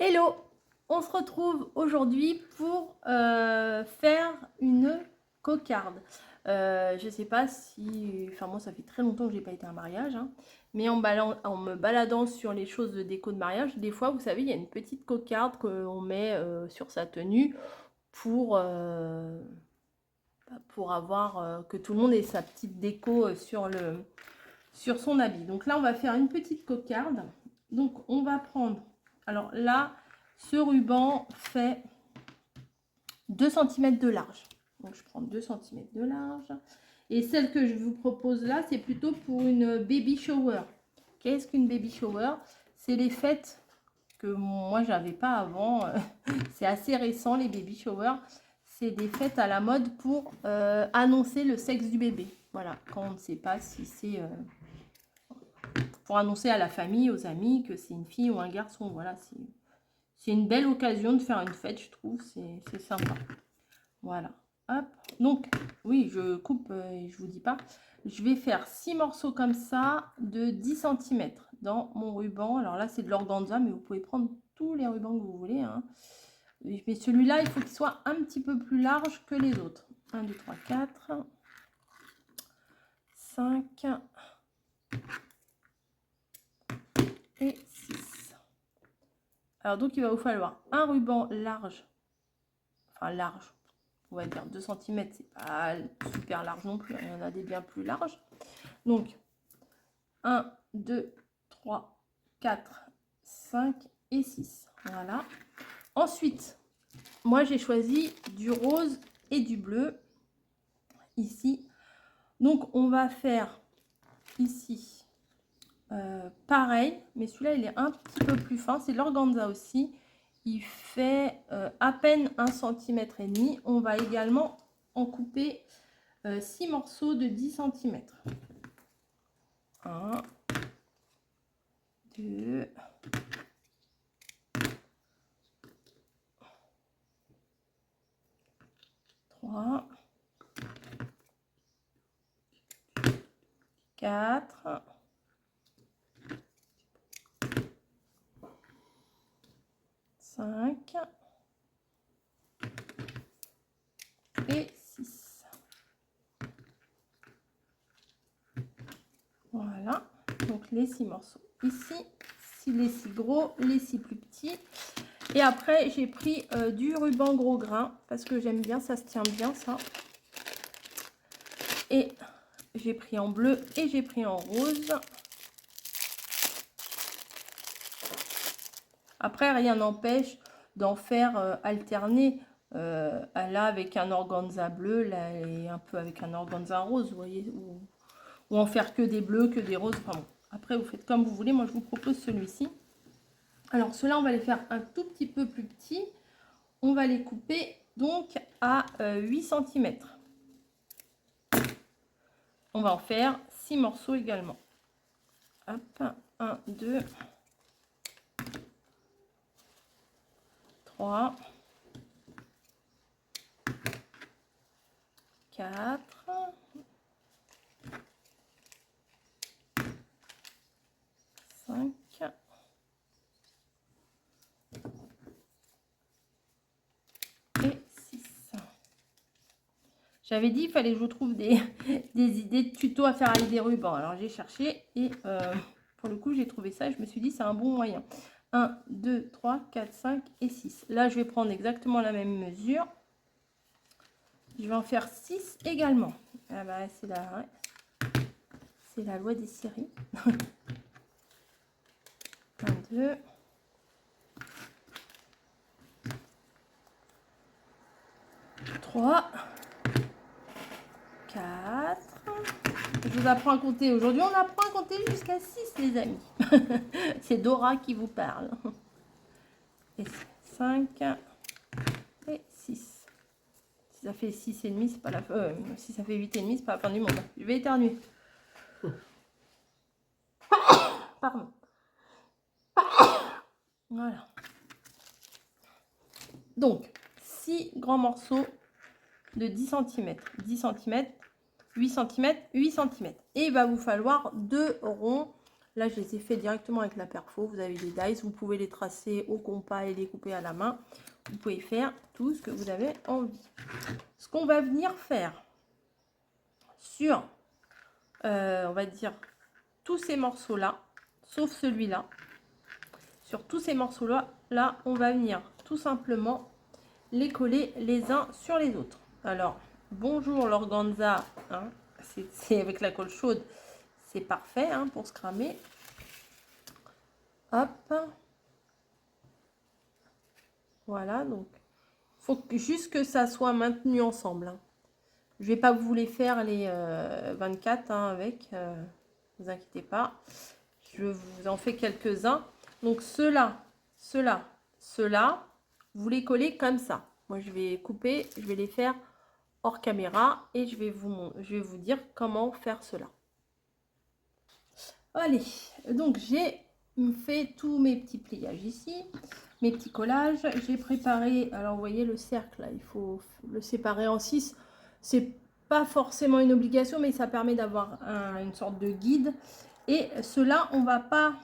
Hello, on se retrouve aujourd'hui pour faire une cocarde. Je sais pas si... Enfin moi ça fait très longtemps que j'ai pas été à un mariage, hein, mais en me baladant sur les choses de déco de mariage, des fois vous savez il y a une petite cocarde qu'on met sur sa tenue pour avoir que tout le monde ait sa petite déco sur son habit. Donc là on va faire une petite cocarde. Donc on va prendre... Alors là, ce ruban fait 2 cm de large. Donc je prends 2 cm de large. Et celle que je vous propose là, c'est plutôt pour une baby shower. Qu'est-ce qu'une baby shower? C'est les fêtes que moi j'avais pas avant. C'est assez récent les baby showers. C'est des fêtes à la mode pour annoncer le sexe du bébé. Voilà, quand on ne sait pas si c'est... pour annoncer à la famille, aux amis que c'est une fille ou un garçon. Voilà, c'est une belle occasion de faire une fête, je trouve. C'est sympa. Voilà. Hop. Donc, oui, je coupe et je vous dis pas. Je vais faire 6 morceaux comme ça de 10 cm dans mon ruban. Alors là, c'est de l'organza, mais vous pouvez prendre tous les rubans que vous voulez, hein. Mais celui-là, il faut qu'il soit un petit peu plus large que les autres. 1, 2, 3, 4, 5 et 6. Alors donc, il va vous falloir un ruban large. Enfin, large. On va dire 2 cm, c'est pas super large non plus. Il y en a des bien plus larges. Donc, 1, 2, 3, 4, 5 et 6. Voilà. Ensuite, moi, j'ai choisi du rose et du bleu. Ici. Donc, on va faire ici pareil. Mais celui-là, il est un petit peu plus fin. C'est l'organza aussi. Il fait à peine 1,5 cm. On va également en couper 6 morceaux de 10 cm. 1, 2, 3, 4, 5 et 6. Voilà, donc les 6 morceaux ici, les 6 gros, les 6 plus petits. Et après, j'ai pris du ruban gros grain parce que j'aime bien, ça se tient bien ça. Et j'ai pris en bleu et j'ai pris en rose. Après, rien n'empêche d'en faire alterner. Là, avec un organza bleu, là, et un peu avec un organza rose, vous voyez, ou en faire que des bleus, que des roses. Enfin bon, après, vous faites comme vous voulez. Moi, je vous propose celui-ci. Alors, ceux-là, on va les faire un tout petit peu plus petits. On va les couper donc à 8 cm. On va en faire 6 morceaux également. Hop, 1, 2, 3, 4, 5 et 6. J'avais dit il fallait que je vous trouve des idées de tuto à faire avec des rubans. Alors j'ai cherché et pour le coup j'ai trouvé ça et je me suis dit c'est un bon moyen. 1, 2, 3, 4, 5 et 6. Là je vais prendre exactement la même mesure. Je vais en faire 6 également. Ah bah, c'est la loi des séries. 1, 2, 3, 4. Je vous apprends à compter. Aujourd'hui, on apprend à compter jusqu'à 6, les amis. C'est Dora qui vous parle. Et 5 et 6. Si ça fait 6,5, c'est pas la fin. Si ça fait 8,5, c'est pas la fin du monde. Je vais éternuer. Pardon. Voilà. Donc, 6 grands morceaux de 10 cm. 10 cm, 8 cm, 8 cm. Et il va vous falloir 2 ronds Là, je les ai fait directement avec la perfo. Vous avez des dies, vous pouvez les tracer au compas et les couper à la main. Vous pouvez faire tout ce que vous avez envie. Ce qu'on va venir faire sur, on va dire, tous ces morceaux-là, sauf celui-là, sur tous ces morceaux-là, là, on va venir tout simplement les coller les uns sur les autres. Alors, bonjour l'organza, hein, c'est avec la colle chaude, c'est parfait hein, pour se cramer. Hop. Voilà, donc il faut juste que ça soit maintenu ensemble. Hein. Je vais pas vous les faire les 24 hein, avec, vous inquiétez pas. Je vous en fais quelques-uns. Donc ceux-là, vous les collez comme ça. Moi, je vais couper, je vais les faire hors caméra et je vais vous dire comment faire cela. Allez, donc j'ai fait tous mes petits pliages ici, mes petits collages. J'ai préparé, alors vous voyez le cercle, là, il faut le séparer en 6. C'est pas forcément une obligation, mais ça permet d'avoir une sorte de guide. Et ceux-là, on va pas,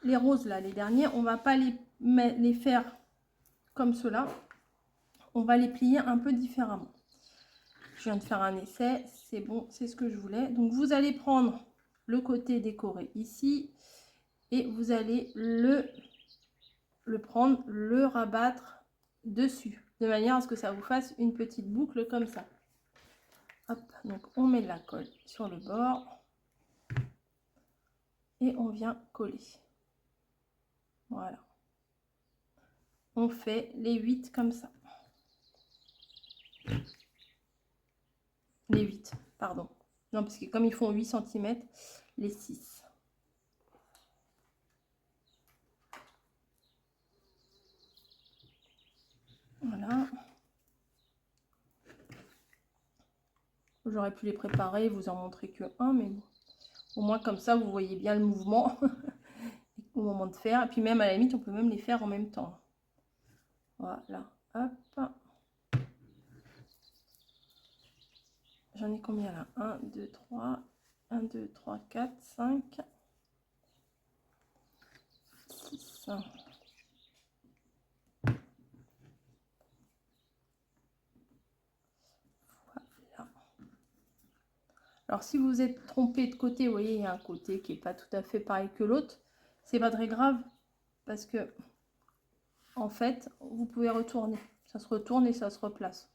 les roses là, les derniers, on va pas les faire comme cela. On va les plier un peu différemment. Je viens de faire un essai, c'est bon, c'est ce que je voulais. Donc vous allez prendre le côté décoré ici et vous allez le prendre, le rabattre dessus, de manière à ce que ça vous fasse une petite boucle comme ça. Hop, donc on met de la colle sur le bord et on vient coller. Voilà. On fait les 8 comme ça. Les 8, pardon. Non, parce que comme ils font 8 cm, les 6. Voilà. J'aurais pu les préparer, vous en montrer que un, mais bon. Au moins comme ça, vous voyez bien le mouvement au moment de faire. Et puis même à la limite, on peut même les faire en même temps. Voilà, hop. J'en ai combien là? 1, 2, 3. 1, 2, 3, 4, 5. 6. Voilà. Alors si vous êtes trompé de côté, vous voyez, il y a un côté qui n'est pas tout à fait pareil que l'autre. C'est pas très grave parce que en fait, vous pouvez retourner. Ça se retourne et ça se replace.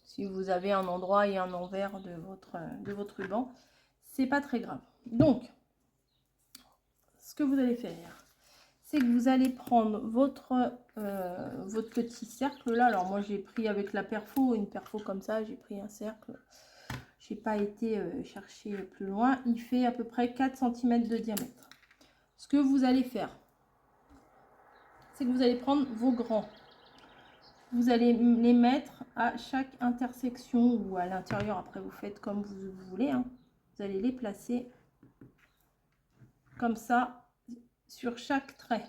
Si vous avez un endroit et un envers de votre ruban, c'est pas très grave. Donc, ce que vous allez faire, c'est que vous allez prendre votre petit cercle là. Alors moi, j'ai pris avec la perfo, une perfo comme ça, j'ai pris un cercle. J'ai pas été chercher plus loin. Il fait à peu près 4 cm de diamètre. Ce que vous allez faire, c'est que vous allez prendre vos grands. Vous allez les mettre à chaque intersection ou à l'intérieur. Après, vous faites comme vous voulez. Hein. Vous allez les placer comme ça sur chaque trait.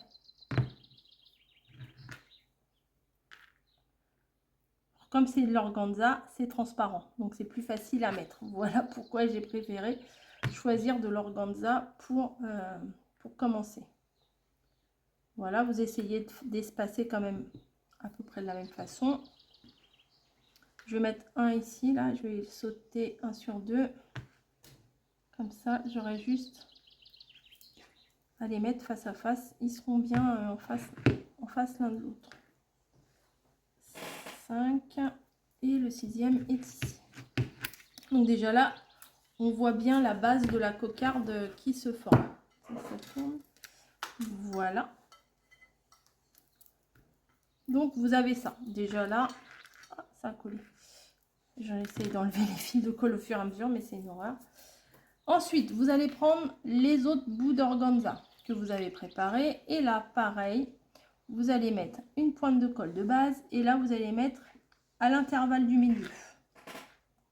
Comme c'est de l'organza, c'est transparent. Donc, c'est plus facile à mettre. Voilà pourquoi j'ai préféré choisir de l'organza pour commencer. Voilà, vous essayez d'espacer quand même à peu près de la même façon. Je vais mettre un ici, là, je vais sauter 1 sur 2. Comme ça, j'aurai juste à les mettre face à face. Ils seront bien en face l'un de l'autre. 5 et le 6e est ici. Donc déjà là, on voit bien la base de la cocarde qui se forme. Ça tourne. Voilà. Donc vous avez ça. Déjà là, ça a collé. J'essaie d'enlever les fils de colle au fur et à mesure, mais c'est une horreur. Ensuite, vous allez prendre les autres bouts d'organza que vous avez préparés. Et là, pareil, vous allez mettre une pointe de colle de base. Et là, vous allez mettre à l'intervalle du milieu.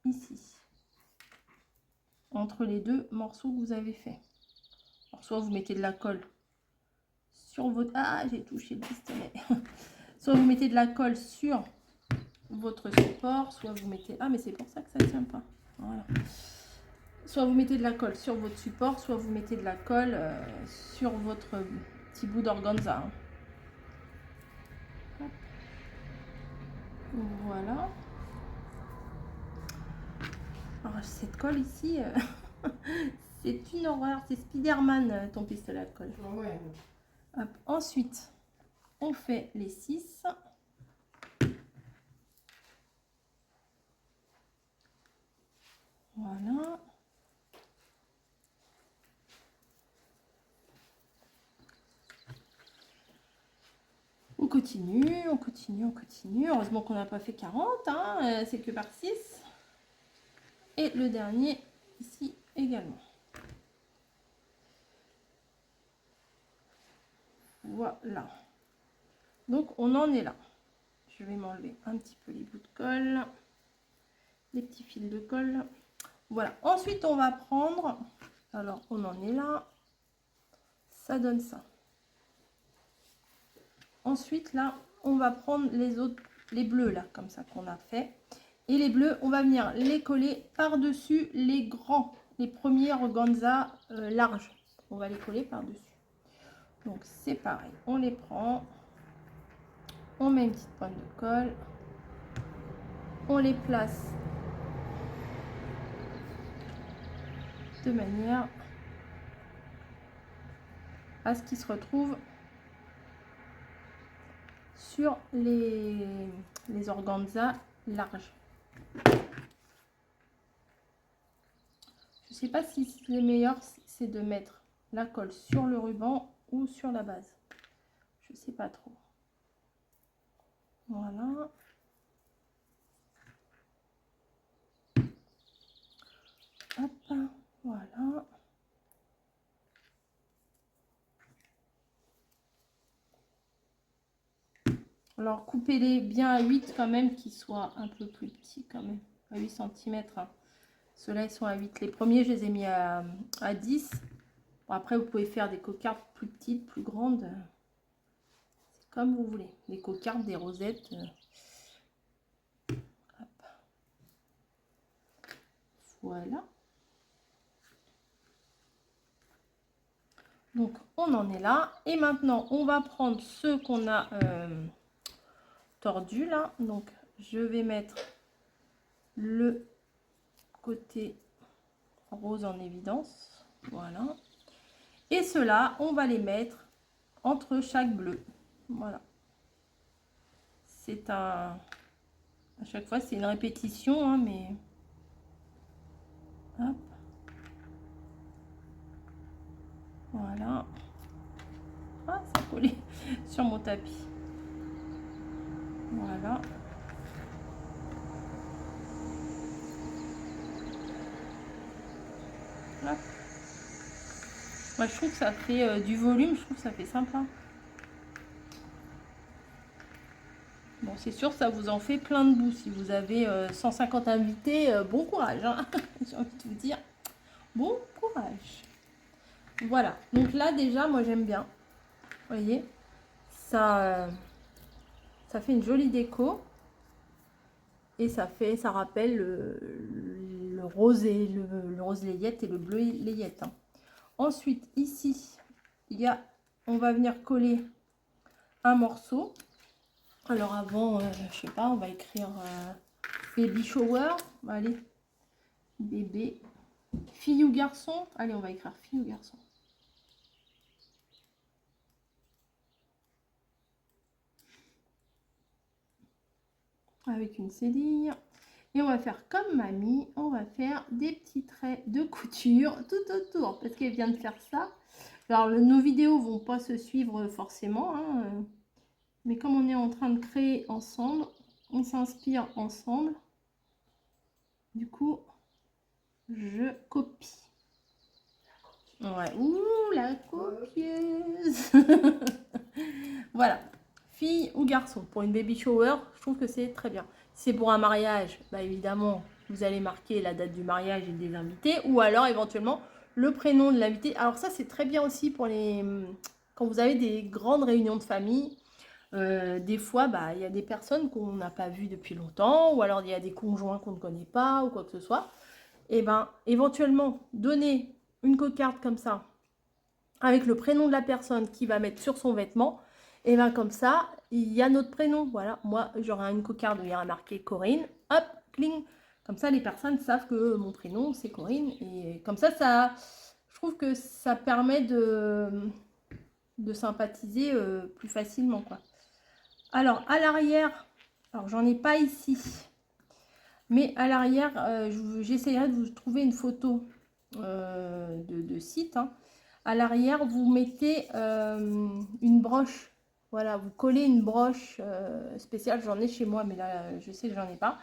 Ici. Entre les deux morceaux que vous avez fait. Alors, soit vous mettez de la colle sur votre... Ah, j'ai touché le pistolet. Soit vous mettez de la colle sur votre support, soit vous mettez... Ah, mais c'est pour ça que ça ne tient pas. Voilà. soit vous mettez de la colle sur votre support, soit vous mettez de la colle sur votre petit bout d'organza. Voilà. Alors cette colle ici, c'est une horreur. C'est Spider-Man ton pistolet à colle. Ouais. Hop. Ensuite, on fait les 6. Voilà. On continue, on continue, on continue. Heureusement qu'on n'a pas fait 40, hein, c'est que par 6. Et le dernier ici également. Voilà. Donc on en est là. Je vais m'enlever un petit peu les bouts de colle, les petits fils de colle. Voilà. Ensuite on va prendre, alors on en est là, ça donne ça. Ensuite là on va prendre les autres, les bleus là comme ça qu'on a fait, et les bleus on va venir les coller par dessus les grands, les premiers organza larges, on va les coller par dessus. Donc c'est pareil, on les prend, on met une petite pointe de colle, on les place de manière à ce qu'ils se retrouvent sur les organza larges. Je sais pas si le meilleur c'est de mettre la colle sur le ruban ou sur la base. Je sais pas trop. Voilà. Hop, voilà. Alors coupez-les bien à 8 quand même, qu'ils soient un peu plus petits quand même, à 8 cm. Ceux-là ils sont à 8. Les premiers je les ai mis à 10. Bon, après vous pouvez faire des cocardes plus petites, plus grandes. C'est comme vous voulez. Des cocardes, des rosettes. Hop. Voilà. Donc on en est là. Et maintenant on va prendre ceux qu'on a tordus là. Donc je vais mettre le côté rose en évidence. Voilà. Et ceux-là, on va les mettre entre chaque bleu. Voilà. C'est un... À chaque fois, c'est une répétition, hein, mais... Hop. Voilà. Ah, ça collait sur mon tapis. Voilà. Hop. Moi, je trouve que ça fait du volume. Je trouve que ça fait sympa. Bon, c'est sûr, ça vous en fait plein de bouts. Si vous avez 150 invités, bon courage. Hein. J'ai envie de vous dire, bon courage. Voilà. Donc là, déjà, moi, j'aime bien. Vous voyez, ça fait une jolie déco. Et ça rappelle le rose et le rose layette et le bleu layette. Hein. Ensuite, ici, on va venir coller un morceau. Alors avant, je sais pas, on va écrire baby shower. Allez, bébé, fille ou garçon. Allez, on va écrire fille ou garçon. Avec une cédille. Et on va faire comme mamie, on va faire des petits traits de couture tout autour, parce qu'elle vient de faire ça. Alors, nos vidéos vont pas se suivre forcément, hein, mais comme on est en train de créer ensemble, on s'inspire ensemble. Du coup, je copie. Ouais, ouh, la copieuse. Voilà, fille ou garçon. Pour une baby shower, je trouve que c'est très bien. Si c'est pour un mariage, bah évidemment, vous allez marquer la date du mariage et des invités, ou alors éventuellement le prénom de l'invité. Alors ça, c'est très bien aussi pour quand vous avez des grandes réunions de famille. Des fois, bah, il y a des personnes qu'on n'a pas vues depuis longtemps, ou alors il y a des conjoints qu'on ne connaît pas, ou quoi que ce soit. et ben éventuellement donner une cocarde comme ça avec le prénom de la personne qui va mettre sur son vêtement, et ben comme ça il y a notre prénom. Voilà, moi j'aurai une cocarde où il y aura marqué Corinne, hop, cling, comme ça les personnes savent que mon prénom c'est Corinne, et comme ça je trouve que ça permet de sympathiser plus facilement, quoi. Alors à l'arrière, alors j'en ai pas ici, mais à l'arrière j'essayerai de vous trouver une photo de site, hein. À l'arrière vous mettez une broche, voilà, vous collez une broche spéciale, j'en ai chez moi mais là je sais que j'en ai pas.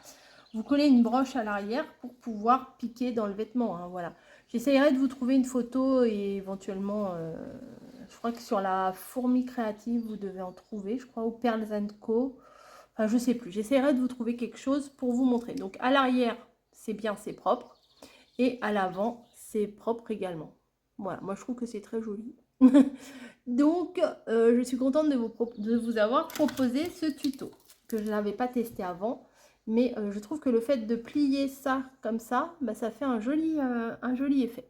Vous collez une broche à l'arrière pour pouvoir piquer dans le vêtement, hein, voilà. J'essayerai de vous trouver une photo et éventuellement je crois que sur la fourmi créative vous devez en trouver, je crois, ou Pearls & Co. Enfin, je sais plus, j'essaierai de vous trouver quelque chose pour vous montrer. Donc à l'arrière c'est bien, c'est propre, et à l'avant c'est propre également. Voilà, moi je trouve que c'est très joli. Donc je suis contente de vous avoir proposé ce tuto que je n'avais pas testé avant, mais je trouve que le fait de plier ça comme ça, bah, ça fait un joli effet.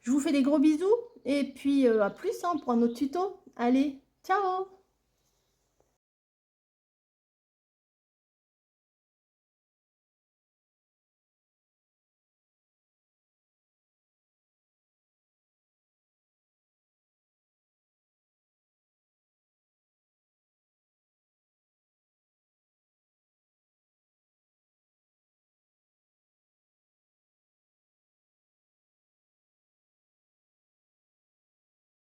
Je vous fais des gros bisous et puis à plus, hein, pour un autre tuto. Allez, ciao!